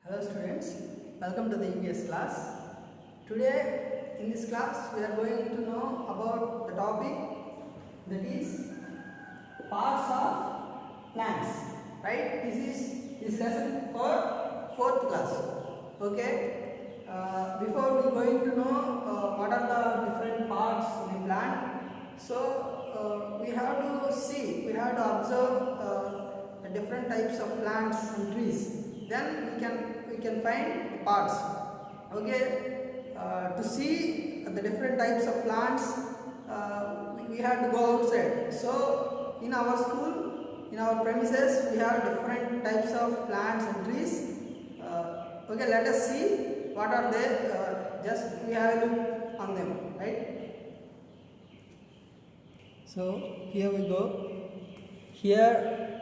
Hello students, welcome to the EVS class. Today in this class we are going to know about the topic that is parts of plants. Right? This lesson for 4th class. Okay. Before we are going to know what are the different parts in a plant, so we have to observe the different types of plants and trees. Then we can find the parts. Okay. To see the different types of plants, we have to go outside. So in our school, in our premises, we have different types of plants and trees. Okay, let us see what are they. Just we have a look on them, right? So here we go. Here,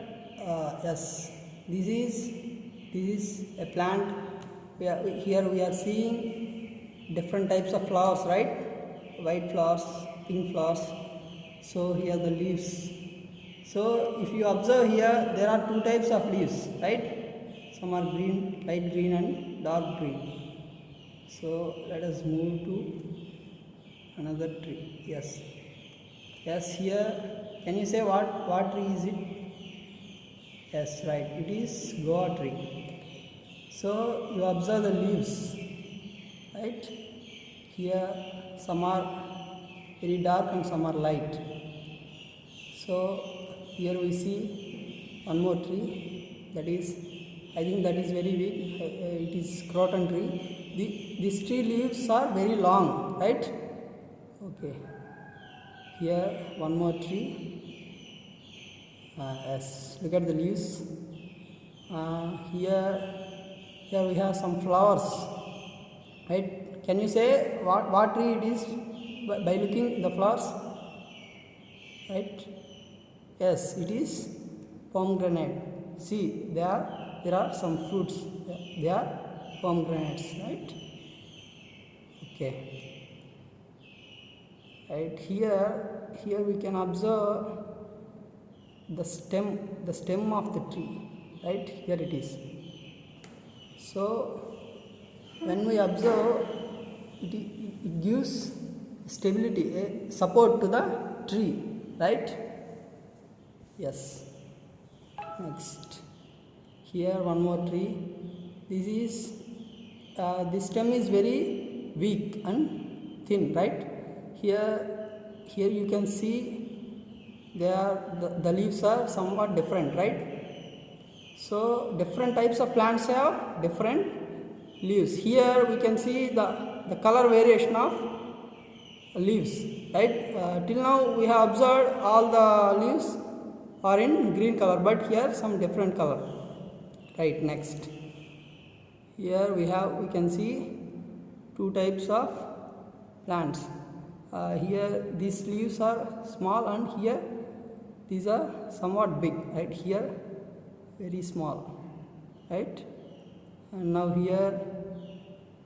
yes, this is a plant. Here we are seeing different types of flowers, right? White flowers, pink flowers. So here the leaves. So if you observe here, there are two types of leaves, right? Some are green, light green and dark green. So let us move to another tree. Yes, here, can you say what tree is it? Yes, right, it is guava tree. So you observe the leaves, right? Here some are very dark and some are light. So here we see one more tree, that is, I think that is very big. It is croton tree. These tree leaves are very long, right? Okay. Here one more tree. Yes, look at the leaves. Here we have some flowers, right? Can you say what tree it is by looking the flowers, right? Yes, it is pomegranate. See, there are some fruits. They are pomegranates, right? Okay. Right here we can observe the stem of the tree, right? Here it is. So when we observe, it gives stability, a support to the tree, right? Yes. Next, here one more tree. This stem is very weak and thin, right? Here you can see the leaves are somewhat different, right? So different types of plants have different leaves. Here we can see the color variation of leaves, right? Till now we have observed all the leaves are in green color, but here some different color, right? Next, here we can see two types of plants. Here these leaves are small and here these are somewhat big, right? Here very small, right? And now here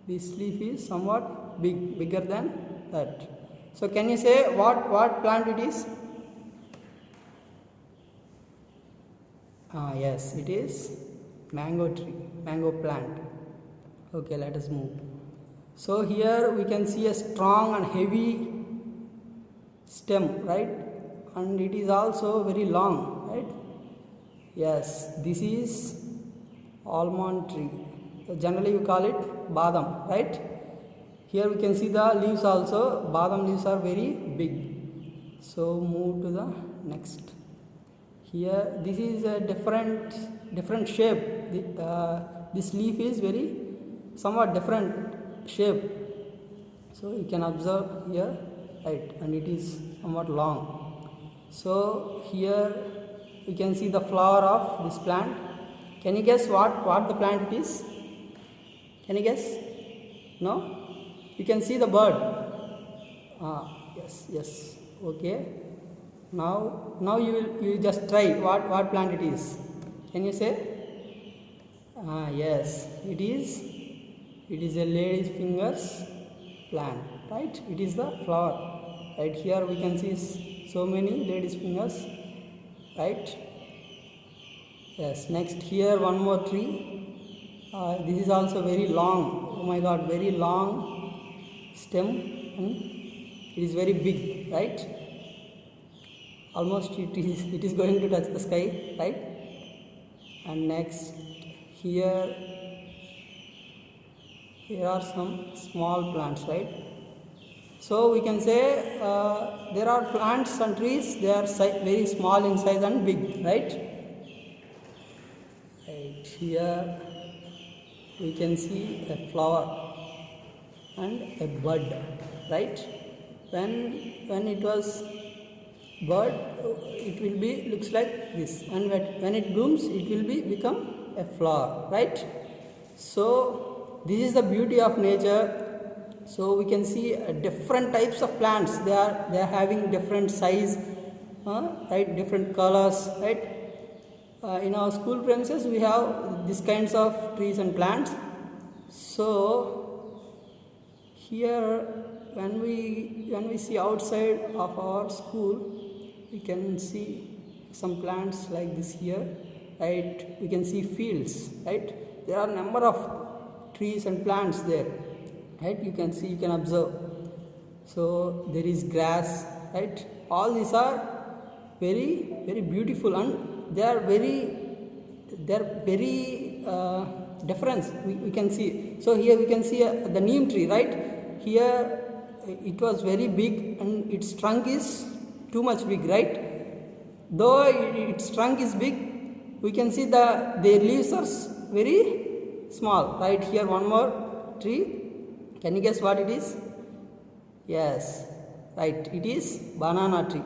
this leaf is somewhat bigger than that. So can you say what plant it is? Yes, it is mango tree, mango plant. Okay, let us move. So here we can see a strong and heavy stem, right? And it is also very long, right? Yes, this is almond tree. So generally we call it badam, right? Here we can see the leaves also. Badam leaves are very big. So move to the next. Here this is a different shape. This leaf is very somewhat different shape. So you can observe here, right? And it is somewhat long. So here you can see the flower of this plant. Can you guess what the plant it is? Can you guess? No? You can see the bird. Yes. Okay. Now you will just try what plant it is. Can you say? Yes, it is a lady's fingers plant, right? It is the flower. Right here we can see so many lady's fingers, right? Yes, next here one more tree. This is also very long. Oh my god, very long stem, and it is very big, right? Almost it is going to touch the sky, right? And next here are some small plants, right? So we can say there are plants and trees, they are very small in size and big, right? Right here we can see a flower and a bud, right? When it was bud, it will be looks like this, and when it blooms, it will become a flower, right? So this is the beauty of nature. So we can see different types of plants. They are having different size, right? Different colors, right? In our school premises, we have these kinds of trees and plants. So here, when we see outside of our school, we can see some plants like this here, right? We can see fields, right? There are a number of trees and plants there, right? You can observe. So there is grass, right? All these are very, very beautiful, and they are very different. We can see. So here we can see the neem tree, right? Here it was very big, and its trunk is too much big, right? Though its trunk is big, we can see their leaves are very small. Right here, one more tree. Can you guess what it is? Yes, right. It is banana tree.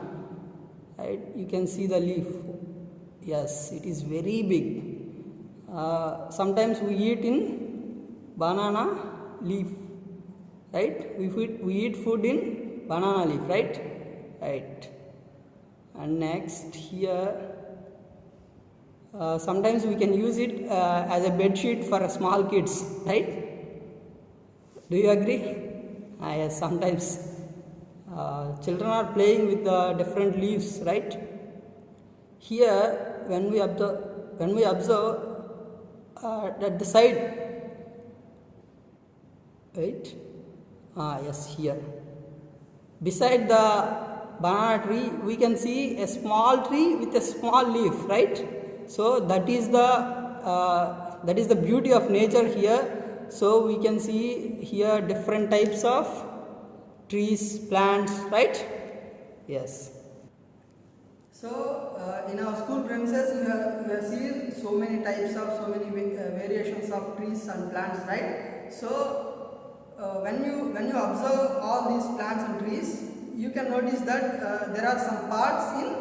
Right? You can see the leaf. Yes, it is very big. Sometimes we eat in banana leaf. Right? We eat food in banana leaf. Right? Right. And next here, sometimes we can use it as a bed sheet for small kids, right? Do you agree? Yes, sometimes children are playing with different leaves, right? Here, when we observe at the side, right? Yes, here. Beside the banana tree, we can see a small tree with a small leaf, right? So that is the beauty of nature here. So we can see here different types of trees, plants, right? Yes. So in our school premises, we have seen so many variations of trees and plants, right? So when you observe all these plants and trees, you can notice that there are some parts in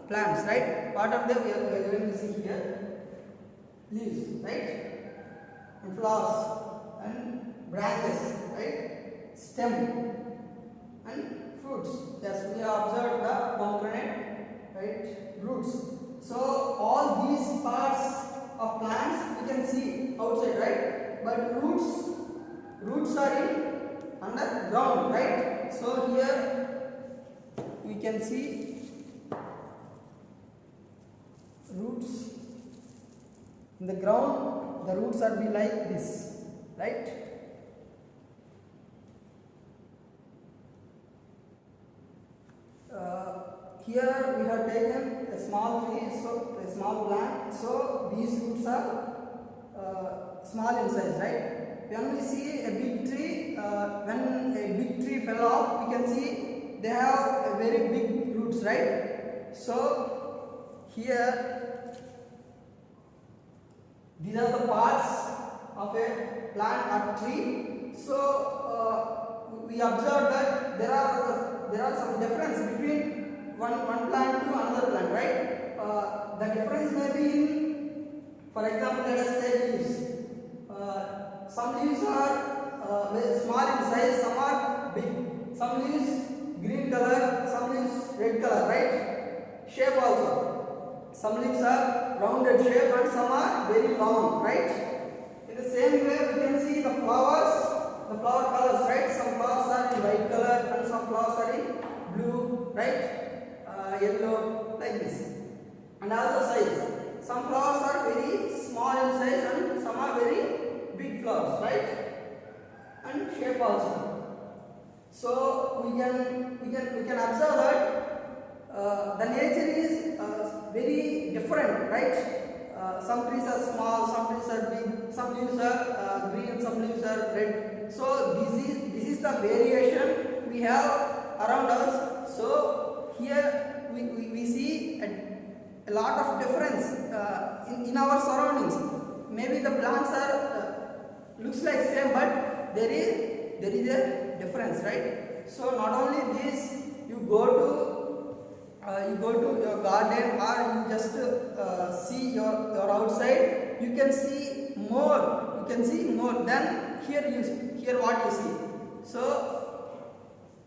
plants, right? Part of them we are going to see here: leaves, right? And flowers and branches, right? Stem and fruits. Yes, we have observed the pomegranate, right? Roots. So all these parts of plants we can see outside, right? But roots are in underground, right? So here we can see roots in the ground. The roots are be like this, right? Here we have taken a small tree, so a small plant. So these roots are small in size, right? When we see a big tree, when a big tree fell off, we can see they have a very big roots, right? So here, these are the parts of a plant or tree. So we observe that there are some difference between one plant to another plant, right? The difference may be in, for example, let us take leaves. Some leaves are very small in size, some are big. Some leaves green color, some leaves red color, right? Shape also. Some leaves are rounded shape and some are very long, right? In the same way, we can see the flowers, the flower colors, right? Some flowers are in white color and some flowers are in blue, right? Yellow, like this. And also size. Some flowers are very small in size and some are very shape also. So we can observe that the nature is very different, right? Some trees are small, some trees are big, some leaves are green, some leaves are red. So this is the variation we have around us. So here we see a lot of difference in our surroundings. Maybe the plants are looks like same, but there is a difference, right? So not only this, you go to your garden, or you just see your outside, you can see more. Then here what you see. So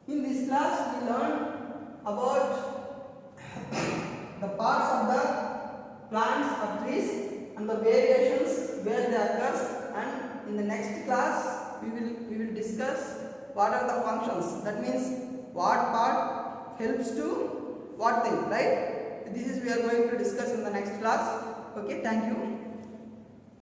in this class we learned about the parts of the plants or trees and the variations where they occurs, and in the next class we will discuss what are the functions. That means what part helps to what thing, right? This is we are going to discuss in the next class. Okay, thank you.